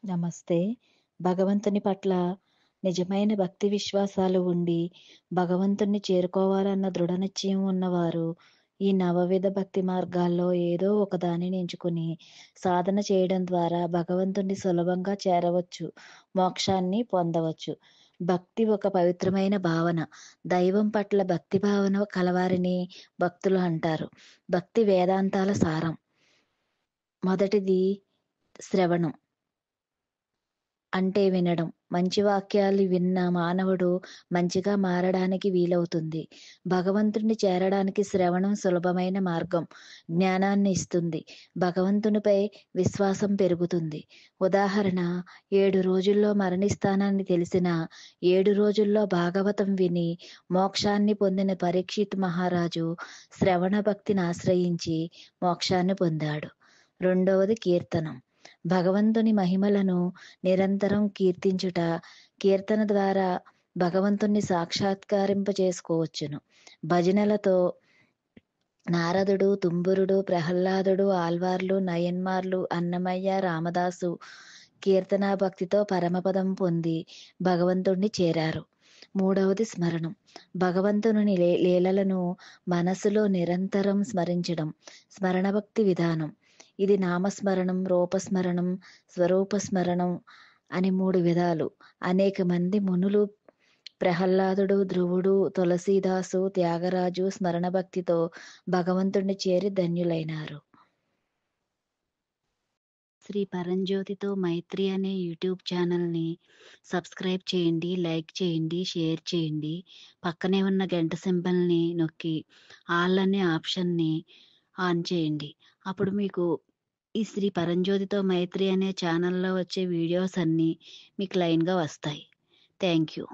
నమస్తే. భగవంతుని పట్ల నిజమైన భక్తి విశ్వాసాలు ఉండి, భగవంతుణ్ణి చేరుకోవాలన్న దృఢ నిశ్చయం ఉన్నవారు, ఈ నవవిధ భక్తి మార్గాల్లో ఏదో ఒక దానిని ఎంచుకుని సాధన చేయడం ద్వారా భగవంతుణ్ణి సులభంగా చేరవచ్చు, మోక్షాన్ని పొందవచ్చు. భక్తి ఒక పవిత్రమైన భావన. దైవం పట్ల భక్తి భావన కలవారిని భక్తులు అంటారు. భక్తి వేదాంతాల సారం. మొదటిది శ్రవణం. అంటే వినడం. మంచి వాక్యాలు విన్న మానవుడు మంచిగా మారడానికి వీలవుతుంది. భగవంతుడిని చేరడానికి శ్రవణం సులభమైన మార్గం. జ్ఞానాన్ని ఇస్తుంది. భగవంతునిపై విశ్వాసం పెరుగుతుంది. ఉదాహరణ 7 రోజుల్లో మరణిస్తానని తెలిసినా 7 రోజుల్లో భాగవతం విని మోక్షాన్ని పొందిన పరీక్షిత్ మహారాజు శ్రవణ భక్తిని ఆశ్రయించి మోక్షాన్ని పొందాడు. రెండవది కీర్తనం. భగవంతుని మహిమలను నిరంతరం కీర్తించుట. కీర్తన ద్వారా భగవంతుణ్ణి సాక్షాత్కరింపజేసుకోవచ్చును. భజనలతో నారదుడు, తుంబురుడు, ప్రహ్లాదుడు, ఆళ్వార్లు, నయన్మార్లు, అన్నమయ్య, రామదాసు కీర్తనా భక్తితో పరమపదం పొంది భగవంతుణ్ణి చేరారు. మూడవది స్మరణం. భగవంతుని లీలలను మనసులో నిరంతరం స్మరించడం. స్మరణ భక్తి విధానం. ఇది నామస్మరణం, రూపస్మరణం, స్వరూపస్మరణం అని 3 విధాలు. అనేక మంది మునులు ప్రహ్లాదుడు, ధ్రువుడు, తులసీదాసు, త్యాగరాజు స్మరణ భక్తితో భగవంతుణ్ణి చేరి ధన్యులైనారు. శ్రీ పరంజ్యోతితో మైత్రి అనే యూట్యూబ్ ఛానల్‌ని సబ్స్క్రైబ్ చేయండి, లైక్ చేయండి, షేర్ చేయండి. పక్కనే ఉన్న గంట సింబల్‌ని నొక్కి ఆల్ అనే ఆప్షన్‌ని ఆన్ చేయండి. అప్పుడు మీకు ఈ శ్రీ పరంజ్యోతితో మైత్రి అనే ఛానల్‌లో వచ్చే వీడియోస్ అన్నీ మీకు లైన్‌గా వస్తాయి. Thank you.